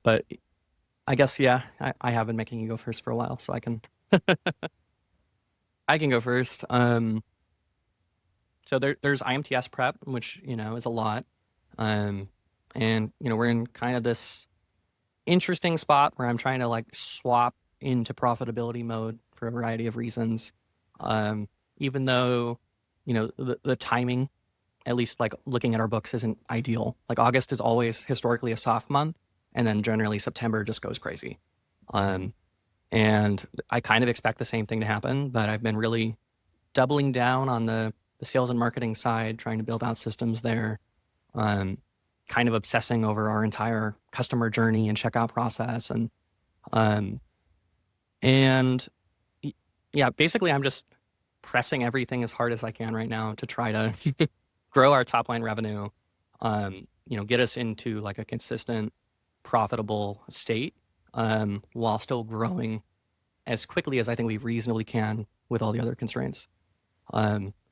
But I guess, yeah, I have been making you go first for a while, so I can go first. So there's IMTS prep, which, is a lot. Um, and, we're in kind of this interesting spot where I'm trying to like swap into profitability mode for a variety of reasons. Um, Even though, the timing, at least like looking at our books, isn't ideal. Like August is always historically a soft month, and then generally September just goes crazy. Um, and I kind of expect the same thing to happen, but I've been really doubling down on the sales and marketing side, trying to build out systems there, um, kind of obsessing over our entire customer journey and checkout process. Um, and yeah, basically I'm just pressing everything as hard as I can right now to try to grow our top line revenue, get us into like a consistent, profitable state, while still growing as quickly as I think we reasonably can with all the other constraints.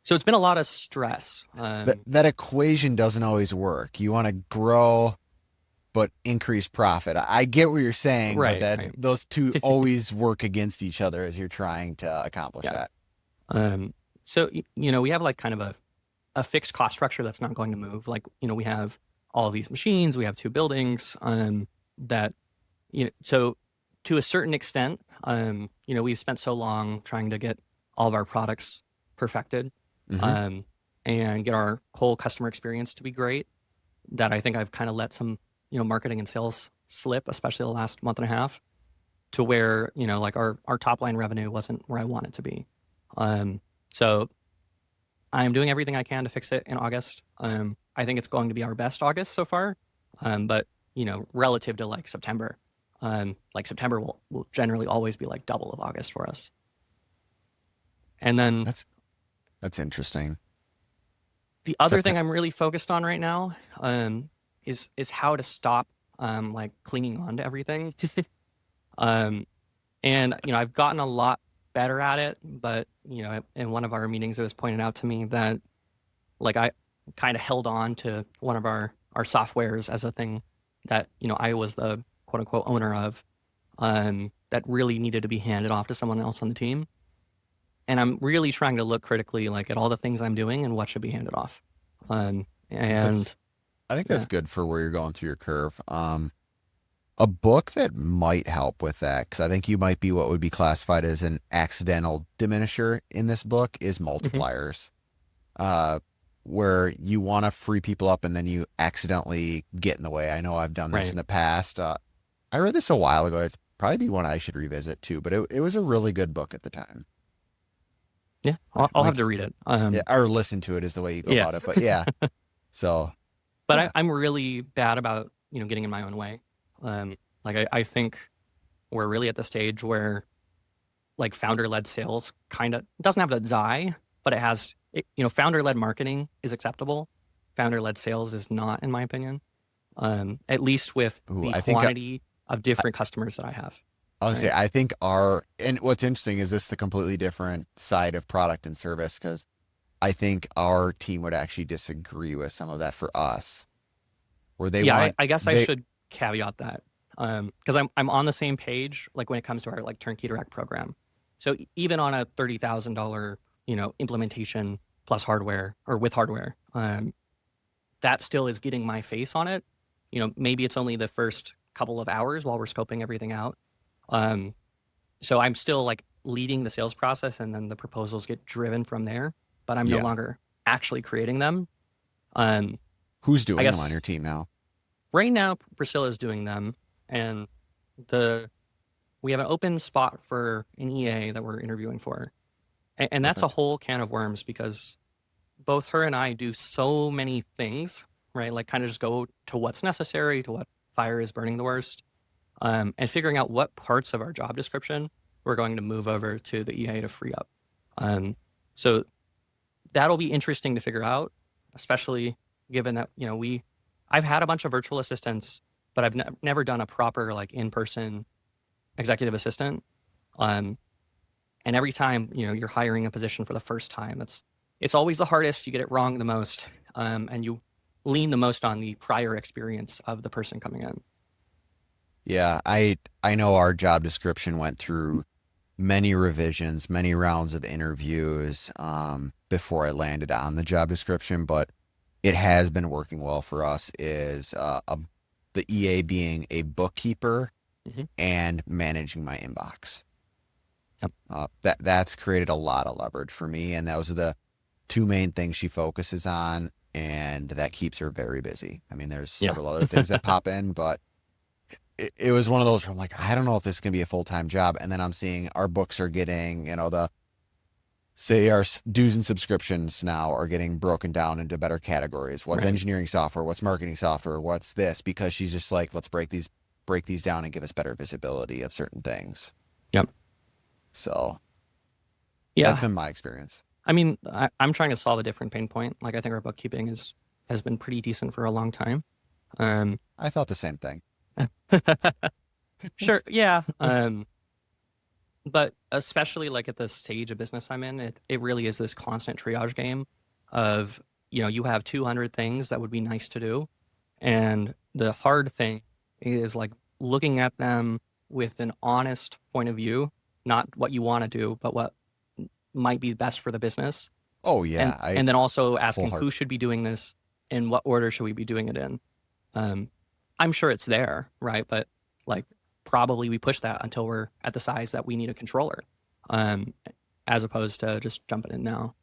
So it's been a lot of stress. That equation doesn't always work. You want to grow but increase profit. I get what you're saying, but Right, that right. those two always work against each other as you're trying to accomplish Yeah. that. So, we have like kind of a fixed cost structure that's not going to move. Like, we have all of these machines, we have 2 buildings, that, so to a certain extent, we've spent so long trying to get all of our products perfected, Hmm. um, and get our whole customer experience to be great, that I think I've kind of let some, marketing and sales slip, especially the last month and a half, to where, like our top line revenue wasn't where I want it to be. So I'm doing everything I can to fix it in August. I think it's going to be our best August so far. But relative to like September will generally always be like double of August for us. And then That's that's interesting. the other thing September. I'm really focused on right now, is how to stop, like clinging on to everything. um, and I've gotten a lot better at it, but in one of our meetings, it was pointed out to me that like I kind of held on to one of our softwares as a thing that I was the quote unquote owner of, that really needed to be handed off to someone else on the team. And I'm really trying to look critically like at all the things I'm doing and what should be handed off. And That's I think that's yeah, good for where you're going through your curve. A book that might help with that, because I think you might be what would be classified as an accidental diminisher in this book, is hmm multipliers. Uh, where you want to free people up and then you accidentally get in the way. I know I've done this in right, the past. I read this a while ago. It'd probably be one I should revisit too, but it was a really good book at the time. yeah, I'll have Mike, to read it. yeah, or listen to it is the way you go Yeah, about it. But yeah, so but yeah, I'm really bad about getting in my own way. Like I think we're really at the stage where like founder-led sales kind of doesn't have to die, but it has, founder-led marketing is acceptable. Founder-led sales is not, in my opinion. At least with ooh, the I think quantity of different customers that I have. I'll say Right. I think and what's interesting is this the completely different side of product and service because I think our team would actually disagree with some of that for us, where they Yeah, want I guess I they should caveat that, because I'm on the same page like when it comes to our like turnkey direct program. So even on a $30,000 implementation plus hardware or with hardware, that still is getting my face on it. Maybe it's only the first couple of hours while we're scoping everything out. Um, so I'm still like leading the sales process, and then the proposals get driven from there. But I'm no yeah. longer actually creating them. Um, Who's I doing them on your guess team now? right now Priscilla is doing them, and the we have an open spot for an EA that we're interviewing for, and that's a Perfect. whole can of worms because both her and I do so many things, right? Like kind of just go to what's necessary, to what fire is burning the worst, and figuring out what parts of our job description we're going to move over to the EA to free up. Um, so that'll be interesting to figure out, especially given that I've had a bunch of virtual assistants, but I've never done a proper like in-person executive assistant. Um, and every time you're hiring a position for the first time, it's always the hardest. You get it wrong the most, and you lean the most on the prior experience of the person coming in. Yeah, I know our job description went through many revisions, many rounds of interviews before I landed on the job description, but it has been working well for us is the EA being a bookkeeper Hmm. and managing my inbox. Yep. That's created a lot of leverage for me, and those are the two main things she focuses on, and that keeps her very busy. I mean, there's Yeah. several other things that pop in, but it was one of those where I'm like, I don't know if this is gonna be a full-time job. And then I'm seeing our books are getting, the say our dues and subscriptions now are getting broken down into better categories. What's Right. engineering software? What's marketing software? What's this? Because she's just like, let's break these down and give us better visibility of certain things. Yep. So that's Yeah. been my experience. I mean, I'm trying to solve a different pain point. Like, I think our bookkeeping has been pretty decent for a long time. Um, I thought the same thing. sure. Yeah. But especially like at the stage of business I'm in, it really is this constant triage game of, you have 200 things that would be nice to do. And the hard thing is like looking at them with an honest point of view, not what you want to do, but what might be best for the business. Oh And yeah, I and then also asking full who should be doing this and what order should we be doing it in. Um, I'm sure it's there, right? But like probably we push that until we're at the size that we need a controller, um, as opposed to just jumping in now.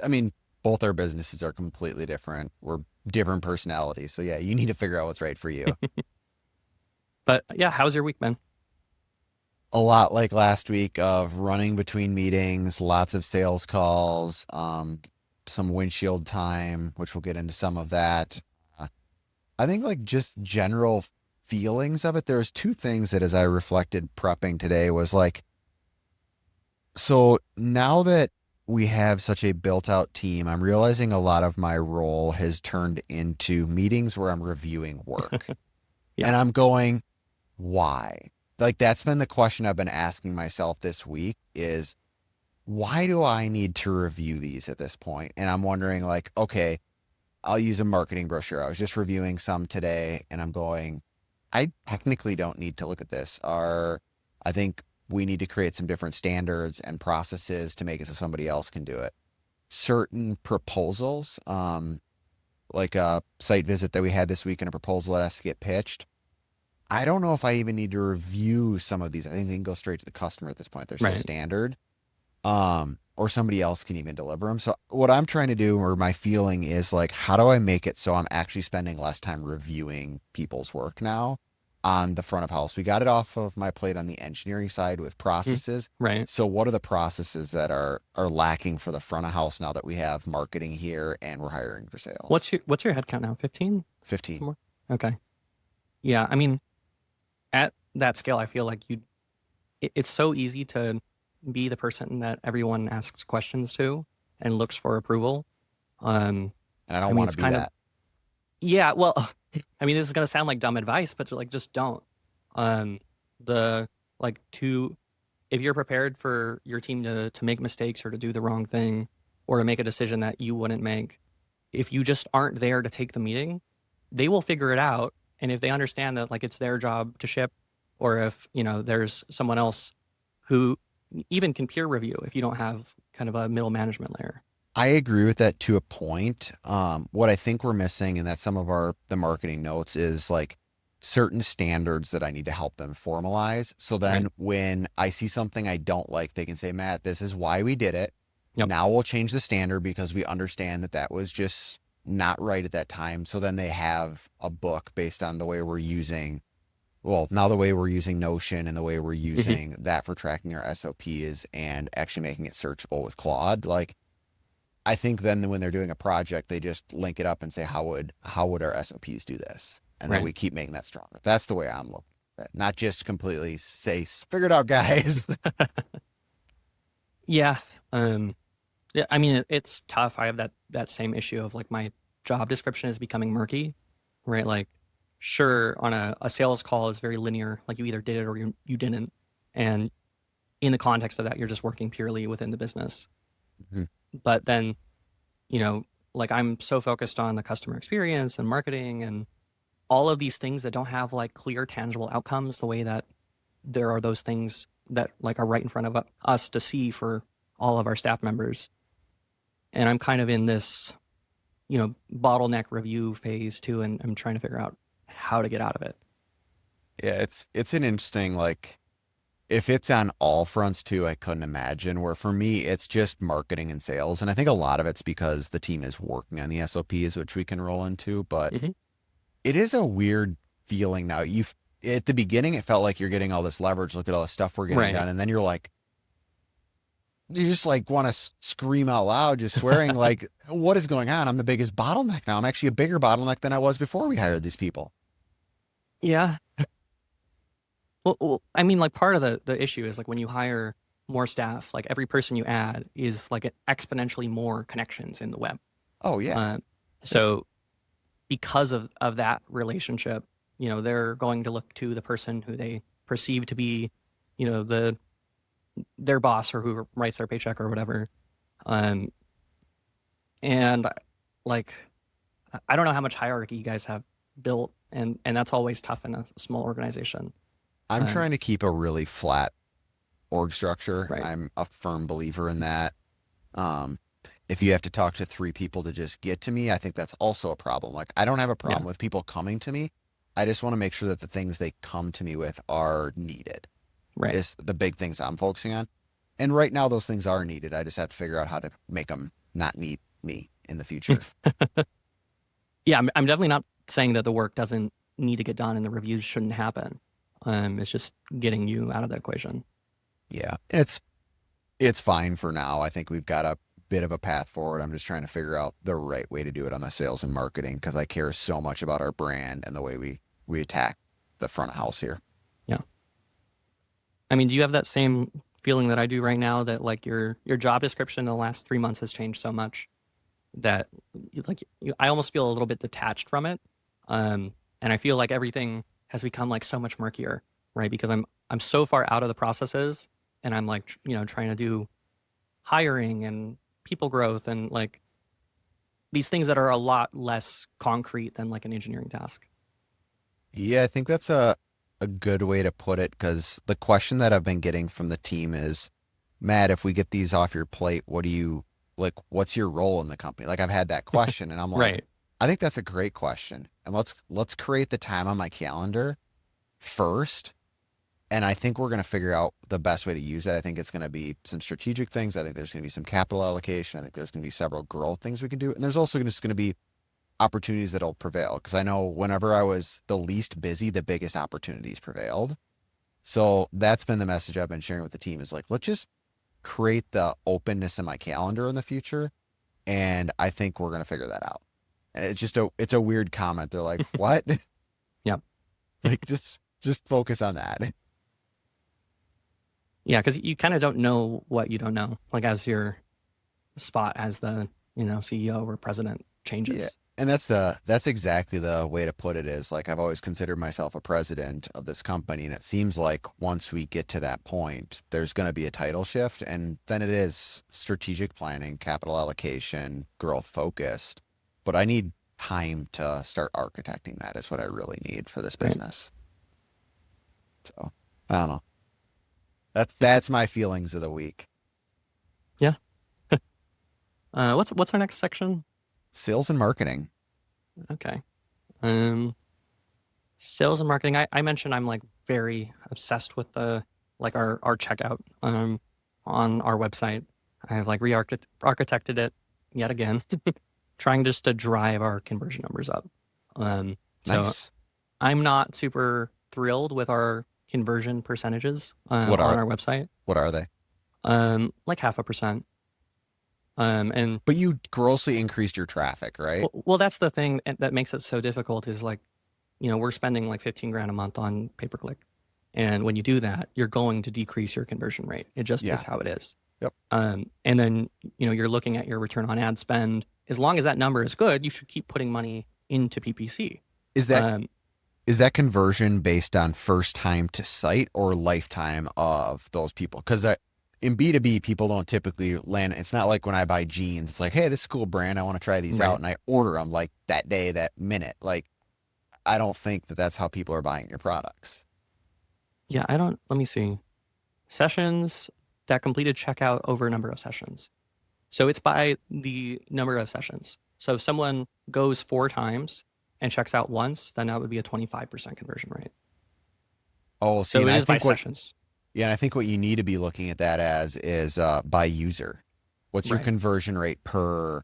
I mean, both our businesses are completely different. We're different personalities. So yeah, you need to figure out what's right for you. But yeah, how's your week been? A lot like last week of running between meetings, lots of sales calls, some windshield time, which we'll get into some of that. Uh, I think like just general feelings of it. There's two things that as I reflected prepping today was like, so now that we have such a built out team, I'm realizing a lot of my role has turned into meetings where I'm reviewing work. Yeah. And I'm going, why? Like that's been the question I've been asking myself this week is why do I need to review these at this point? And I'm wondering like, okay, I'll use a marketing brochure. I was just reviewing some today and I'm going, I technically don't need to look at this. I think we need to create some different standards and processes to make it so somebody else can do it. Certain proposals, like a site visit that we had this week and a proposal that has to get pitched. I don't know if I even need to review some of these. I think they can go straight to the customer at this point. They're so Right. standard. Or somebody else can even deliver them. So what I'm trying to do, or my feeling is like, how do I make it so I'm actually spending less time reviewing people's work now on the front of house? We got it off of my plate on the engineering side with Mm. processes. Right. So what are the processes that are lacking for the front of house now that we have marketing here and we're hiring for sales? What's your head count now? 15? 15. More? Okay. Yeah. I mean, at that scale, I feel like it's so easy to be the person that everyone asks questions to and looks for approval. Um, And I I don't mean, want it's to be kind of, that. yeah, well, I mean, this is going to sound like dumb advice, but like, just don't. Um, the, like, if you're prepared for your team to make mistakes or to do the wrong thing or to make a decision that you wouldn't make, if you just aren't there to take the meeting, they will figure it out. And if they understand that like it's their job to ship, or if, there's someone else who even can peer review if you don't have kind of a middle management layer. I agree with that to a point. What I think we're missing, and that's some of the marketing notes, is like certain standards that I need to help them formalize. So Right. then when I see something I don't like, they can say, Matt, this is why we did it. Yep. Now we'll change the standard because we understand that that was just not right at that time. So then they have a book based on the way we're using, well, now the way we're using Notion and the way we're using that for tracking our SOPs and actually making it searchable with Claude. Like, I think then when they're doing a project, they just link it up and say, how would our SOPs do this? And then Right. we keep making that stronger. That's the way I'm looking at it. Not just completely say, figure it out, guys. Yeah. Yeah, I mean, it's tough. I have that same issue of like my job description is becoming murky, right? Like, sure, on a sales call is very linear. Like you either did it or you didn't. And in the context of that, you're just working purely within the business. Mhm. But then, like I'm so focused on the customer experience and marketing and all of these things that don't have like clear, tangible outcomes, the way that there are those things that like are right in front of us to see for all of our staff members. And I'm kind of in this, bottleneck review phase too, and I'm trying to figure out how to get out of it. Yeah, it's an interesting, like, if it's on all fronts too, I couldn't imagine. Where for me, it's just marketing and sales. And I think a lot of it's because the team is working on the SOPs, which we can roll into, but Mm-hmm. it is a weird feeling now. At the beginning, it felt like you're getting all this leverage. Look at all the stuff we're getting Right. done. And then you're like, you just like want to scream out loud, just swearing like, what is going on? I'm the biggest bottleneck now. I'm actually a bigger bottleneck than I was before we hired these people. Yeah. Well, I mean, like part of the issue is like when you hire more staff, like every person you add is like exponentially more connections in the web. Oh yeah. So because of that relationship, they're going to look to the person who they perceive to be, their boss or who writes their paycheck or whatever. And like, I don't know how much hierarchy you guys have built, and that's always tough in a small organization. I'm trying to keep a really flat org structure. Right. I'm a firm believer in that. If you have to talk to 3 people to just get to me, I think that's also a problem. Like, I don't have a problem with people coming to me. I just want to make sure that the things they come to me with are needed. Right. Is the big things I'm focusing on. And right now, those things are needed. I just have to figure out how to make them not need me in the future. Yeah, I'm definitely not saying that the work doesn't need to get done and the reviews shouldn't happen. It's just getting you out of the equation. Yeah, it's fine for now. I think we've got a bit of a path forward. I'm just trying to figure out the right way to do it on the sales and marketing, because I care so much about our brand and the way we attack the front of house here. Yeah. I mean, do you have that same feeling that I do right now, that like your job description in the last 3 months has changed so much that I almost feel a little bit detached from it. And I feel like everything has become like so much murkier, right? Because I'm so far out of the processes, and I'm like, trying to do hiring and people growth and like these things that are a lot less concrete than like an engineering task. Yeah, I think that's a good way to put it, because the question that I've been getting from the team is, Matt, if we get these off your plate, what's your role in the company? Like, I've had that question, and I'm like, Right. I think that's a great question. And let's create the time on my calendar first. And I think we're going to figure out the best way to use that. I think it's going to be some strategic things. I think there's going to be some capital allocation. I think there's going to be several growth things we can do. And there's also just going to be opportunities that'll prevail. Because I know whenever I was the least busy, the biggest opportunities prevailed. So that's been the message I've been sharing with the team, is like, let's just create the openness in my calendar in the future. And I think we're going to figure that out. And it's a weird comment. They're like, what? Yep. Like, just focus on that. Yeah, because you kind of don't know what you don't know, like as your spot as the CEO or president changes. Yeah. And that's exactly the way to put it, is like, I've always considered myself a president of this company. And it seems like once we get to that point, there's going to be a title shift. And then it is strategic planning, capital allocation, growth focused. But I need time to start architecting that, is what I really need for this business. Right. So I don't know. That's my feelings of the week. Yeah. What's our next section? Sales and marketing. Okay. Sales and marketing. I mentioned I'm like very obsessed with our checkout on our website. I have like architected it yet again, trying just to drive our conversion numbers up. So Nice. I'm not super thrilled with our conversion percentages on our website. What are they? Like 0.5%. But you grossly increased your traffic, right? Well, that's the thing that makes it so difficult, is like, we're spending like 15 grand a month on pay-per-click. And when you do that, you're going to decrease your conversion rate. It just is how it is. Yep. And then, you're looking at your return on ad spend. As long as that number is good, you should keep putting money into PPC. Is that conversion based on first time to site or lifetime of those people? Because in B2B, people don't typically land. It's not like when I buy jeans, it's like, hey, this is a cool brand, I want to try these out, and I order them like that day, that minute. Like, I don't think that that's how people are buying your products. Yeah, I don't, let me see. Sessions that completed checkout over a number of sessions. So it's by the number of sessions. So if someone goes 4 times and checks out once, then that would be a 25% conversion rate. Oh, see, So and it I is by think what sessions. yeah, and I think what you need to be looking at that as is by user. What's your Right. conversion rate per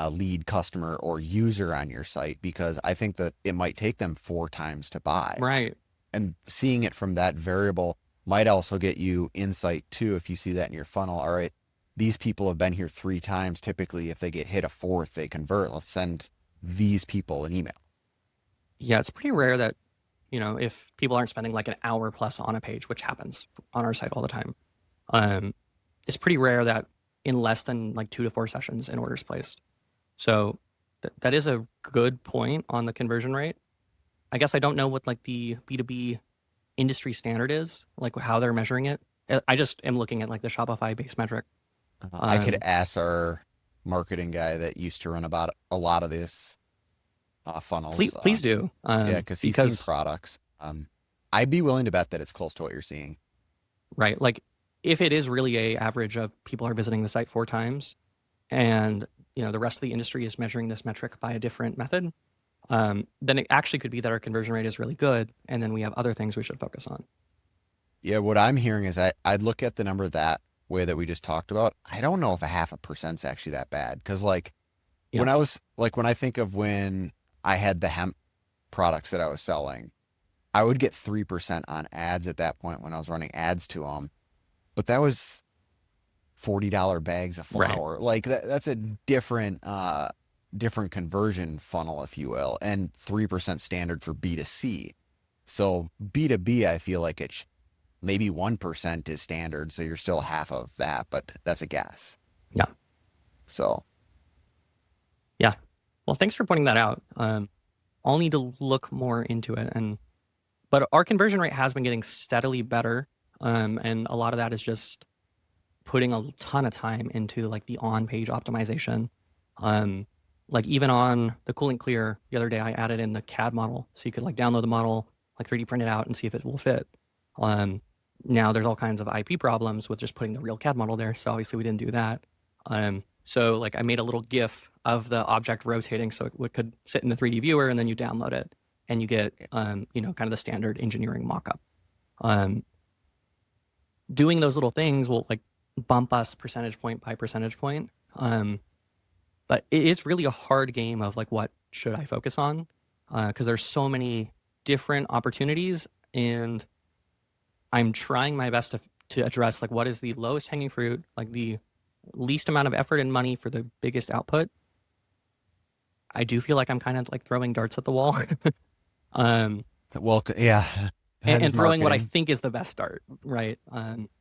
lead customer or user on your site? Because I think that it might take them 4 times to buy. Right. And seeing it from that variable might also get you insight too. If you see that in your funnel, all right, these people have been here 3 times. Typically, if they get hit a 4th, they convert. Let's send these people an email. Yeah, it's pretty rare that, if people aren't spending like an hour plus on a page, which happens on our site all the time, it's pretty rare that in less than like 2 to 4 sessions an order's placed. So that is a good point on the conversion rate. I guess I don't know what like the B2B industry standard is, like how they're measuring it. I just am looking at like the Shopify base metric. I could ask our marketing guy that used to run about a lot of this funnels. Please do. Yeah, because he's seen Because products. I'd be willing to bet that it's close to what you're seeing. right, like if it is really a average of people are visiting the site 4 times, and the rest of the industry is measuring this metric by a different method, then it actually could be that our conversion rate is really good, and then we have other things we should focus on. Yeah, what I'm hearing is I'd look at the number that way that we just talked about. I don't know if a 0.5% is actually that bad. Because Yeah. when I think of when I had the hemp products that I was selling, I would get 3% on ads at that point when I was running ads to them. But that was $40 bags of flour. Right. Like that's a different conversion funnel, if you will, and 3% standard for B2C. So B2B, I feel like it's maybe 1% is standard. So you're still half of that, but that's a guess. Yeah. So. Yeah. Well, thanks for pointing that out. I'll need to look more into it. But our conversion rate has been getting steadily better. And a lot of that is just putting a ton of time into like the on-page optimization. Like even on the CoolantClear the other day, I added in the CAD model. So you could like download the model, like 3D print it out and see if it will fit. Now there's all kinds of IP problems with just putting the real CAD model there. So obviously we didn't do that. So like I made a little GIF of the object rotating so it could sit in the 3D viewer, and then you download it and you get, kind of the standard engineering mockup. Doing those little things will like bump us percentage point by percentage point. But it's really a hard game of like, what should I focus on? Because there's so many different opportunities, and I'm trying my best to address like what is the lowest hanging fruit, like the least amount of effort and money for the biggest output. I do feel like I'm kind of like throwing darts at the wall. Well, yeah. And throwing what I think is the best dart, right?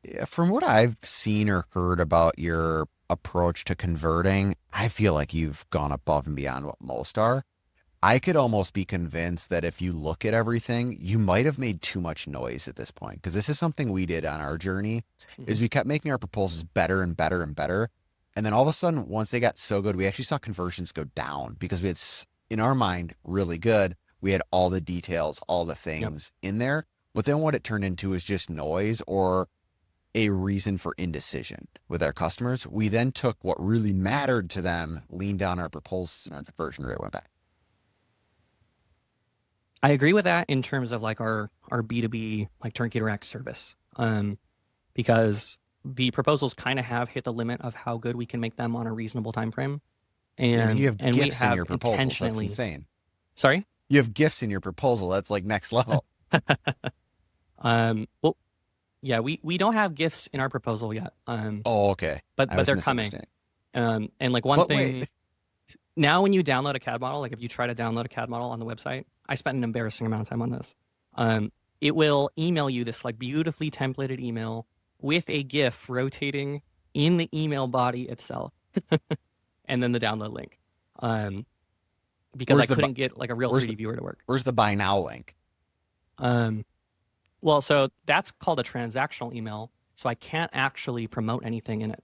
Yeah, from what I've seen or heard about your approach to converting, I feel like you've gone above and beyond what most are. I could almost be convinced that if you look at everything, you might have made too much noise at this point. Because this is something we did on our journey, is we kept making our proposals better and better and better. And then all of a sudden, once they got so good, we actually saw conversions go down because we had, in our mind, really good. We had all the details, all the things in there. But then what it turned into is just noise or a reason for indecision with our customers. We then took what really mattered to them, leaned down our proposals, and our conversion rate went back. I agree with that in terms of like our B2B like turnkey direct service, because the proposals kind of have hit the limit of how good we can make them on a reasonable time frame. And you have and gifts we have in your proposals. That's intentionally insane. Sorry? You have gifts in your proposal. That's like next level. Well, yeah, we don't have gifts in our proposal yet. Oh, okay. But they're coming. And like one thing, now when you download a CAD model, like if you try to download a CAD model on the website, I spent an embarrassing amount of time on this. It will email you this like beautifully templated email with a GIF rotating in the email body itself, and then the download link. Because I couldn't get like a real 3D viewer to work. Where's the buy now link? Well, so that's called a transactional email. So I can't actually promote anything in it.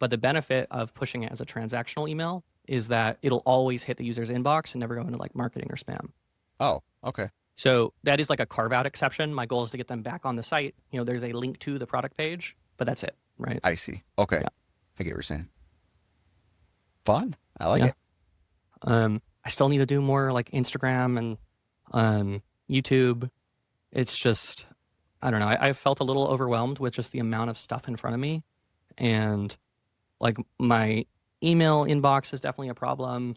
But the benefit of pushing it as a transactional email is that it'll always hit the user's inbox and never go into like marketing or spam. Oh, okay. So that is like a carve out exception. My goal is to get them back on the site. There's a link to the product page, but that's it, right? I see. Okay. Yeah. I get what you're saying. Fun. I like Yeah. it. I still need to do more like Instagram and YouTube. It's just, I don't know. I felt a little overwhelmed with just the amount of stuff in front of me. And like my email inbox is definitely a problem.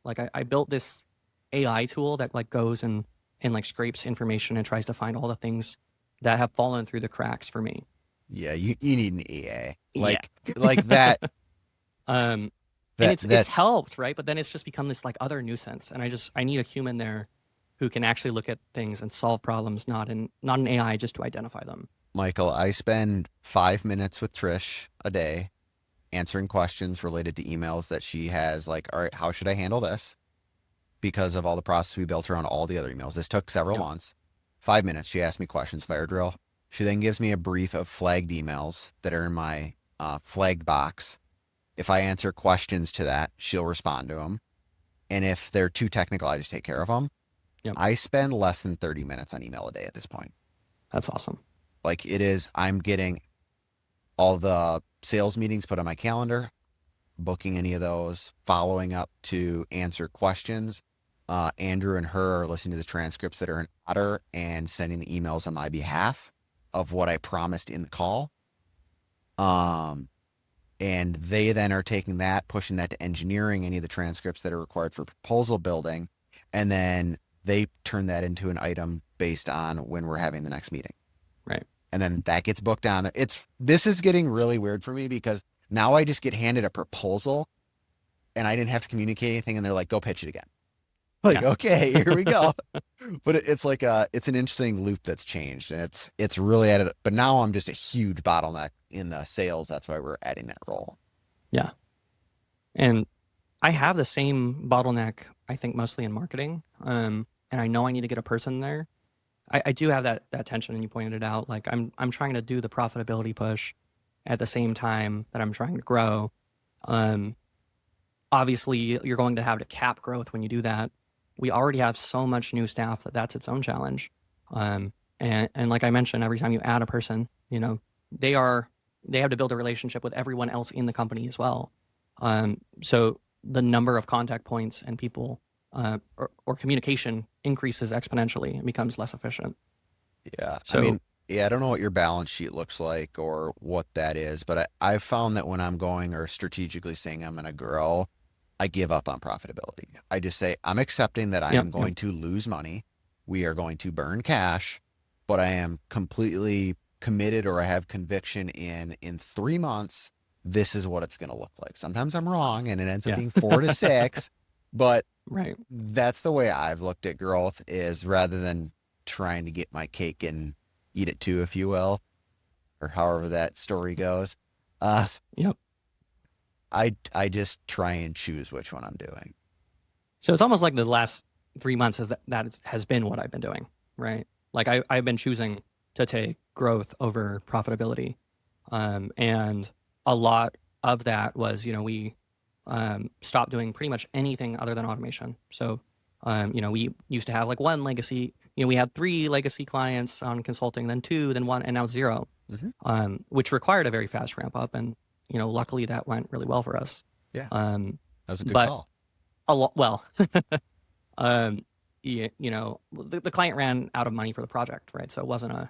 Like I built this AI tool that like goes and like scrapes information and tries to find all the things that have fallen through the cracks for me. Yeah, you need an EA. Yeah. Like that. And it's That's helped, right? But then it's just become this like other nuisance. And I need a human there who can actually look at things and solve problems, not an AI just to identify them. Michael. I spend 5 minutes with Trish a day answering questions related to emails that she has. Like, all right, how should I handle this? Because of all the process we built around all the other emails. This took several months. 5 minutes. She asked me questions, fire drill. She then gives me a brief of flagged emails that are in my flagged box. If I answer questions to that, she'll respond to them. And if they're too technical, I just take care of them. Yep. I spend less than 30 minutes on email a day at this point. That's awesome. Like it is, I'm getting all the sales meetings put on my calendar, booking any of those, following up to answer questions. Andrew and her are listening to the transcripts that are in Otter and sending the emails on my behalf of what I promised in the call. And they then are taking that, pushing that to engineering, any of the transcripts that are required for proposal building. And then they turn that into an item based on when we're having the next meeting. Right. And then that gets booked on. This is getting really weird for me because now I just get handed a proposal and I didn't have to communicate anything. And they're like, go pitch it again. Like, yeah. Okay, here we go. But it's like it's an interesting loop that's changed, and it's really added. But now I'm just a huge bottleneck in the sales. That's why we're adding that role. Yeah, and I have the same bottleneck. I think mostly in marketing. And I know I need to get a person there. I do have that tension, and you pointed it out. Like I'm trying to do the profitability push at the same time that I'm trying to grow. Obviously, you're going to have to cap growth when you do that. We already have so much new staff that's its own challenge. And like I mentioned, every time you add a person, they have to build a relationship with everyone else in the company as well. So the number of contact points and people or communication increases exponentially and becomes less efficient. Yeah. So, I mean, yeah, I don't know what your balance sheet looks like or what that is, but I've found that when I'm going or strategically saying I'm going to grow, I give up on profitability. I just say, I'm accepting that I am going to lose money. We are going to burn cash, but I am completely committed, or I have conviction in 3 months, this is what it's going to look like. Sometimes I'm wrong and it ends up being 4 to 6, but that's the way I've looked at growth, is rather than trying to get my cake and eat it too, if you will, or however that story goes. I just try and choose which one I'm doing. So it's almost like the last 3 months that has been what I've been doing, right? Like I've been choosing to take growth over profitability. And a lot of that was, we stopped doing pretty much anything other than automation. So, we used to have like one legacy, we had 3 legacy clients on consulting, then 2, then 1, and now 0, which required a very fast ramp up. And, luckily that went really well for us. Yeah. That was a good call. The client ran out of money for the project, right? So it wasn't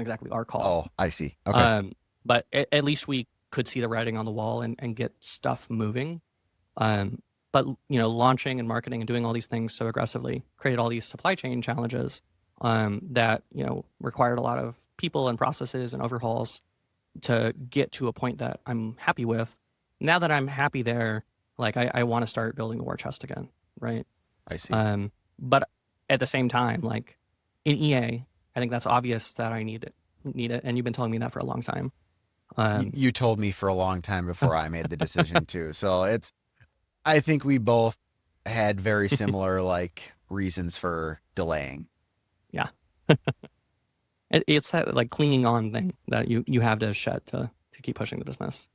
exactly our call. Oh, I see. Okay. But at least we could see the writing on the wall and get stuff moving. But launching and marketing and doing all these things so aggressively created all these supply chain challenges that required a lot of people and processes and overhauls to get to a point that I'm happy with. Now that I'm happy there, like I want to start building the war chest again, right? I see. But at the same time, like in EA, I think that's obvious that I need it, and you've been telling me that for a long time. You told me for a long time before I made the decision too. So I think we both had very similar like reasons for delaying. Yeah. It's that like clinging on thing that you have to shed to keep pushing the business.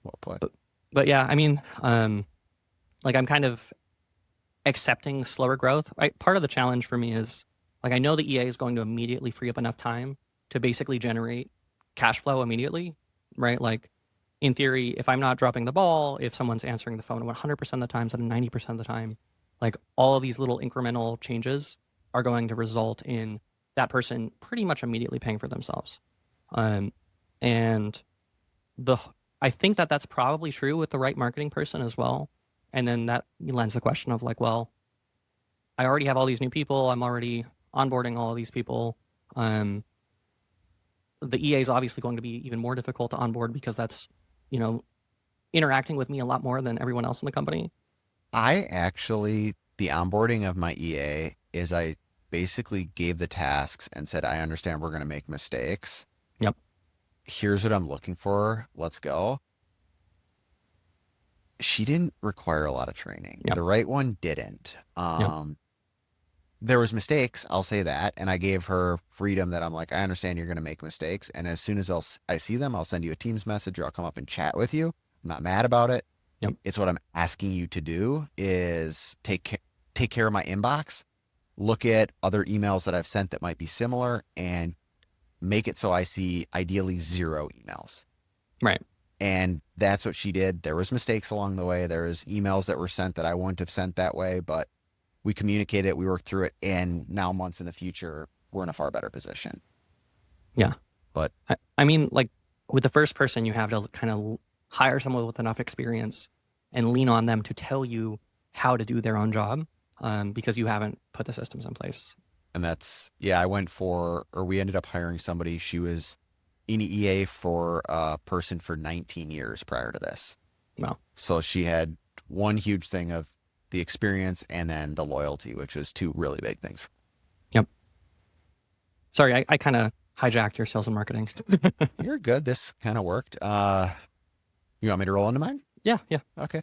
Well put. But yeah, I mean, like I'm kind of accepting slower growth. Part of the challenge for me is like I know the EA is going to immediately free up enough time to basically generate cash flow immediately, right? Like in theory, if I'm not dropping the ball, if someone's answering the phone 100% of the time instead of 90% of the time, like all of these little incremental changes are going to result in that person pretty much immediately paying for themselves. And the I think that that's probably true with the right marketing person as well. And then that lends the question of like, well, I already have all these new people. I'm already onboarding all of these people. The EA is obviously going to be even more difficult to onboard because that's, you know, interacting with me a lot more than everyone else in the company. The onboarding of my EA is I basically gave the tasks and said, I understand we're going to make mistakes. Yep. Here's what I'm looking for. Let's go. She didn't require a lot of training. Yep. The right one didn't. Yep. There was mistakes, I'll say that, and I gave her freedom that I'm like, I understand you're going to make mistakes, and as soon as I see them, I'll send you a Teams message or I'll come up and chat with you. I'm not mad about it. Yep. It's what I'm asking you to do is take care of my inbox, look at other emails that I've sent that might be similar, and make it so I see ideally 0 emails. Right. And that's what she did. There was mistakes along the way. There was emails that were sent that I wouldn't have sent that way, but we communicated it, we worked through it, and now months in the future, we're in a far better position. Yeah. But I mean, like with the first person, you have to kind of hire someone with enough experience and lean on them to tell you how to do their own job because you haven't put the systems in place. And we ended up hiring somebody. She was in EA for a person for 19 years prior to this. Wow. So she had one huge thing of the experience and then the loyalty, which was 2 really big things. Yep. Sorry, I kind of hijacked your sales and marketing. You're good. This kind of worked. You want me to roll into mine? Yeah. Okay.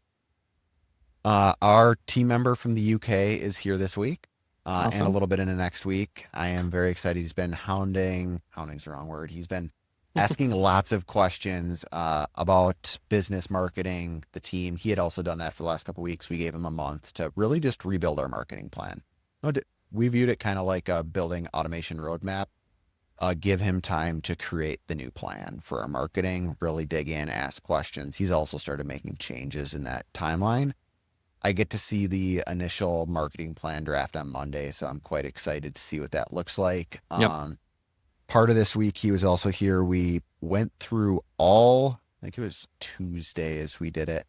Our team member from the UK is here this week. Awesome. And a little bit into next week. I am very excited. He's been hounding's the wrong word. He's been asking lots of questions about business marketing, the team. He had also done that for the last couple of weeks. We gave him a month to really just rebuild our marketing plan. We viewed it kind of like a building automation roadmap. Give him time to create the new plan for our marketing, really dig in, ask questions. He's also started making changes in that timeline. I get to see the initial marketing plan draft on Monday, so I'm quite excited to see what that looks like. Yep. Part of this week, he was also here. We went through I think it was Tuesday as we did it,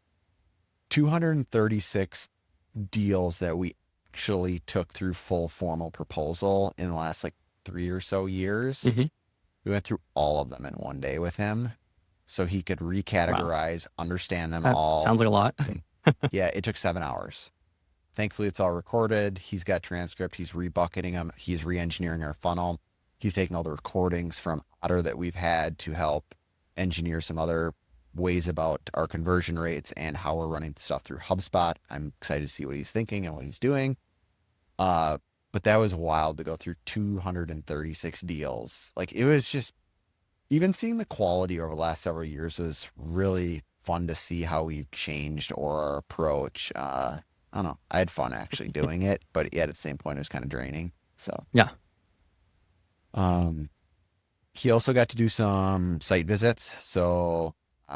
236 deals that we actually took through full formal proposal in the last 3 or so years. Mm-hmm. We went through all of them in one day with him so he could recategorize, understand them all. Sounds like a lot. Yeah, it took 7 hours. Thankfully, it's all recorded. He's got transcript. He's rebucketing them. He's re-engineering our funnel. He's taking all the recordings from Otter that we've had to help engineer some other ways about our conversion rates and how we're running stuff through HubSpot. I'm excited to see what he's thinking and what he's doing. But that was wild to go through 236 deals. It was just, even seeing the quality over the last several years was really fun to see how we've changed our approach. I don't know. I had fun actually doing it, but yet at the same point, it was kind of draining. So, yeah. He also got to do some site visits. So,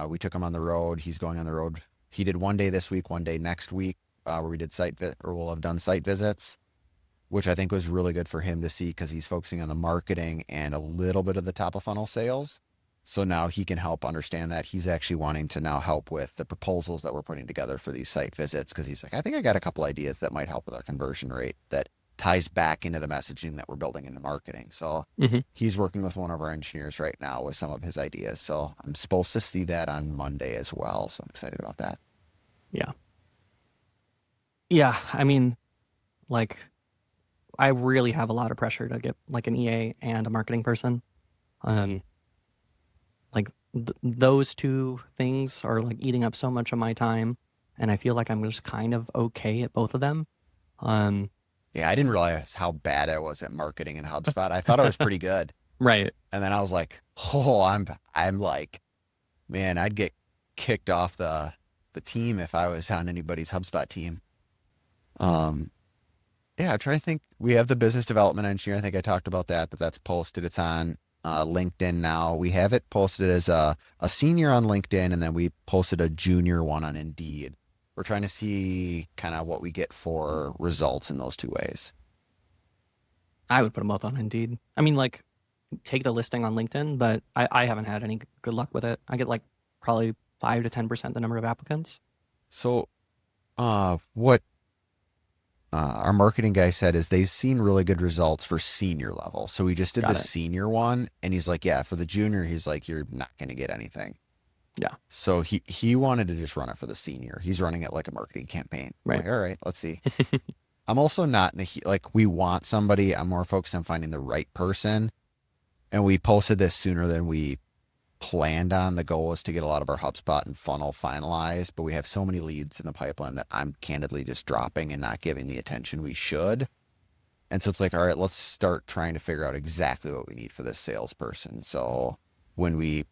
we took him on the road. He's going on the road. He did one day this week, one day next week, where we did we'll have done site visits, which I think was really good for him to see because he's focusing on the marketing and a little bit of the top of funnel sales. So now he can help understand that. He's actually wanting to now help with the proposals that we're putting together for these site visits because he's like, I think I got a couple ideas that might help with our conversion rate that ties back into the messaging that we're building into marketing. So he's working with one of our engineers right now with some of his ideas. So I'm supposed to see that on Monday as well. So I'm excited about that. Yeah. Yeah. I mean, I really have a lot of pressure to get an EA and a marketing person. Those two things are eating up so much of my time, and I feel like I'm just kind of okay at both of them. Yeah, I didn't realize how bad I was at marketing in HubSpot. I thought I was pretty good. Right. And then I was like, oh, I'm like, man, I'd get kicked off the team if I was on anybody's HubSpot team. Um, yeah, I'm trying to think. We have the business development engineer. I think I talked about that, but that's posted. It's on LinkedIn now. We have it posted as a senior on LinkedIn, and then we posted a junior one on Indeed. We're trying to see kind of what we get for results in those two ways. I would put them both on Indeed. I mean, like, take the listing on LinkedIn, but I haven't had any good luck with it. I get like probably 5 to 10% the number of applicants. So, what our marketing guy said is they've seen really good results for senior level. So we just did the Got it. senior one, and he's like, yeah, for the junior, he's like, you're not going to get anything. Yeah. So he wanted to just run it for the senior. He's running it like a marketing campaign. I'm Right. like, all right, let's see. I'm also not in a, like, we want somebody. I'm more focused on finding the right person. And we posted this sooner than we planned on. The goal was to get a lot of our HubSpot and funnel finalized, but we have so many leads in the pipeline that I'm candidly just dropping and not giving the attention we should. And so it's like, all right, let's start trying to figure out exactly what we need for this salesperson. So when we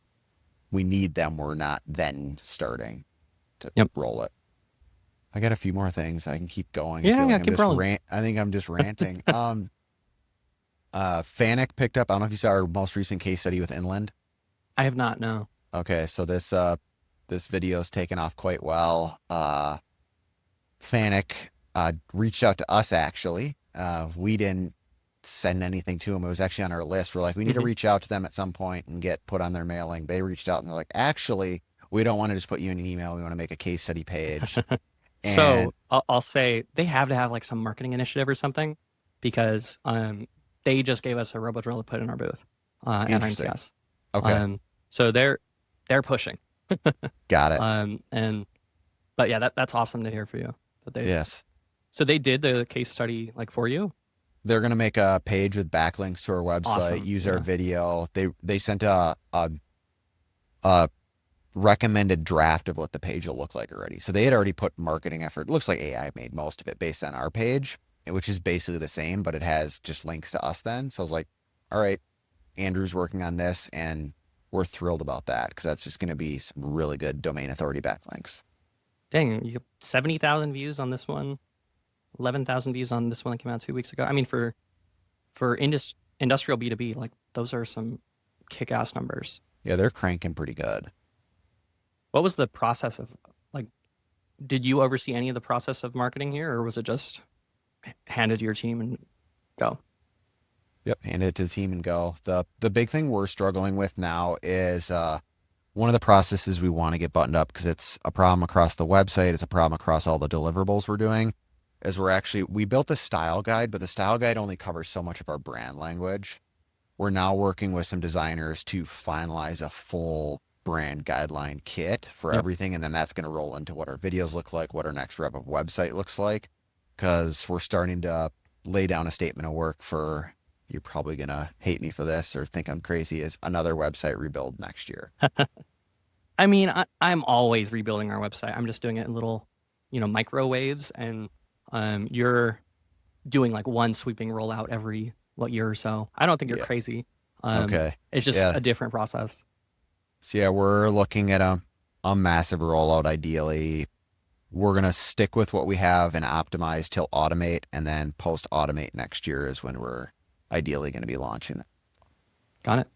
need them, we're not then starting to Yep. roll it. I got a few more things. I can keep going. Yeah, keep rolling. I think I'm just ranting. Fanuc picked up. I don't know if you saw our most recent case study with Inland. I have not, no. Okay, so this video is taken off quite well. Fanuc reached out to us actually. We didn't send anything to them. It was actually on our list. We're like, we need to reach out to them at some point and get put on their mailing. They reached out and they're like, actually, we don't want to just put you in an email. We want to make a case study page. So I'll say they have to have like some marketing initiative or something, because they just gave us a RoboDrill to put in our booth at IMTS. Okay. So they're pushing. Got it. But yeah, that's awesome to hear for you. Yes. So they did the case study like for you. They're gonna make a page with backlinks to our website. Awesome. Use our video. They sent a recommended draft of what the page will look like already. So they had already put marketing effort. It looks like AI made most of it based on our page, which is basically the same, but it has just links to us then. So I was like, all right, Andrew's working on this, and we're thrilled about that because that's just going to be some really good domain authority backlinks. Dang, you got 70,000 views on this one, 11,000 views on this one that came out 2 weeks ago. I mean, for industrial B2B, like those are some kick-ass numbers. Yeah, they're cranking pretty good. What was the process of, like, did you oversee any of the process of marketing here, or was it just handed to your team and go? Yep, hand it to the team and go. The big thing we're struggling with now is one of the processes we want to get buttoned up, because it's a problem across the website, it's a problem across all the deliverables we're doing, is we built a style guide, but the style guide only covers so much of our brand language. We're now working with some designers to finalize a full brand guideline kit for everything, and then that's going to roll into what our videos look like, what our next rep of website looks like, because we're starting to lay down a statement of work for, you're probably going to hate me for this or think I'm crazy, is another website rebuild next year. I mean, I'm always rebuilding our website. I'm just doing it in little, microwaves, and you're doing like one sweeping rollout every year or so. I don't think you're crazy. Okay. It's just a different process. So yeah, we're looking at a massive rollout. Ideally, we're going to stick with what we have and optimize till automate, and then post automate next year is when we're ideally going to be launching it. Got it.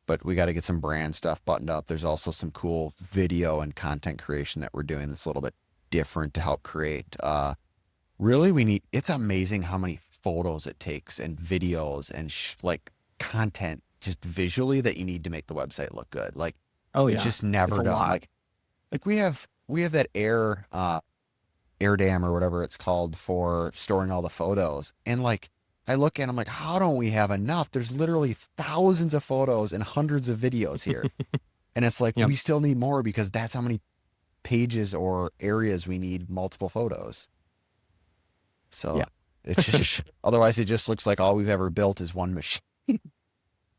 But we got to get some brand stuff buttoned up. There's also some cool video and content creation that we're doing that's a little bit different to help create. Really, it's amazing how many photos it takes and videos and like content just visually that you need to make the website look good. Like, it's just never done. Like we have that air dam or whatever it's called for storing all the photos. And like, I look at, I'm like, how don't we have enough? There's literally thousands of photos and hundreds of videos here. And it's like, we still need more, because that's how many pages or areas we need multiple photos. So it's just, otherwise it just looks like all we've ever built is one machine.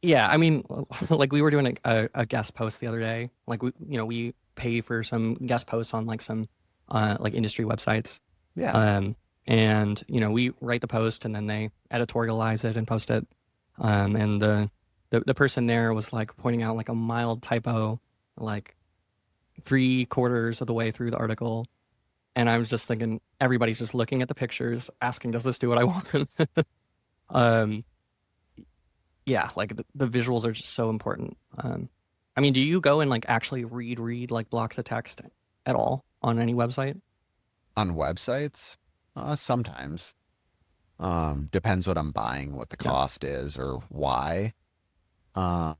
Yeah, I mean, like we were doing a guest post the other day. Like we pay for some guest posts on like some like industry websites. Yeah. And we write the post and then they editorialize it and post it. And the person there was like pointing out like a mild typo, like 3/4 of the way through the article. And I was just thinking, everybody's just looking at the pictures, asking, does this do what I want? um, yeah, like the visuals are just so important. I mean, do you go and like actually read like blocks of text at all on any website? On websites, sometimes. Depends what I'm buying, what the Yeah. cost is, or why. Uh,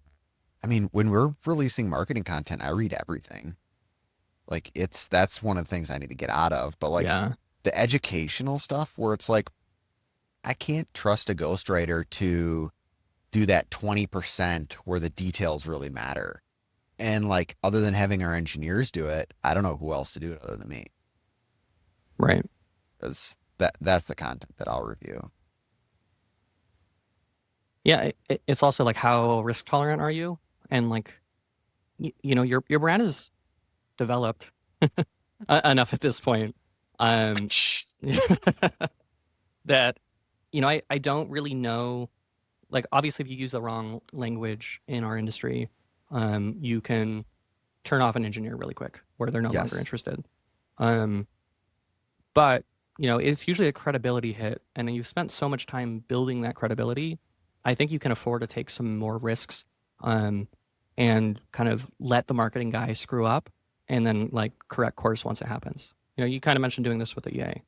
I mean, when we're releasing marketing content, I read everything. Like that's one of the things I need to get out of. But like Yeah. the educational stuff where it's like, I can't trust a ghostwriter to do that 20% where the details really matter. And like, other than having our engineers do it, I don't know who else to do it other than me. Right. Because that's the content that I'll review. Yeah. It's also like, how risk tolerant are you? And like, you know, your brand is developed enough at this point. Um, that, you know, I don't really know, like, obviously if you use the wrong language in our industry, you can turn off an engineer really quick where they're no longer Yes. interested. But you know, it's usually a credibility hit, and you've spent so much time building that credibility. I think you can afford to take some more risks, and kind of let the marketing guy screw up, and then like correct course once it happens. You know, you kind of mentioned doing this with the EA.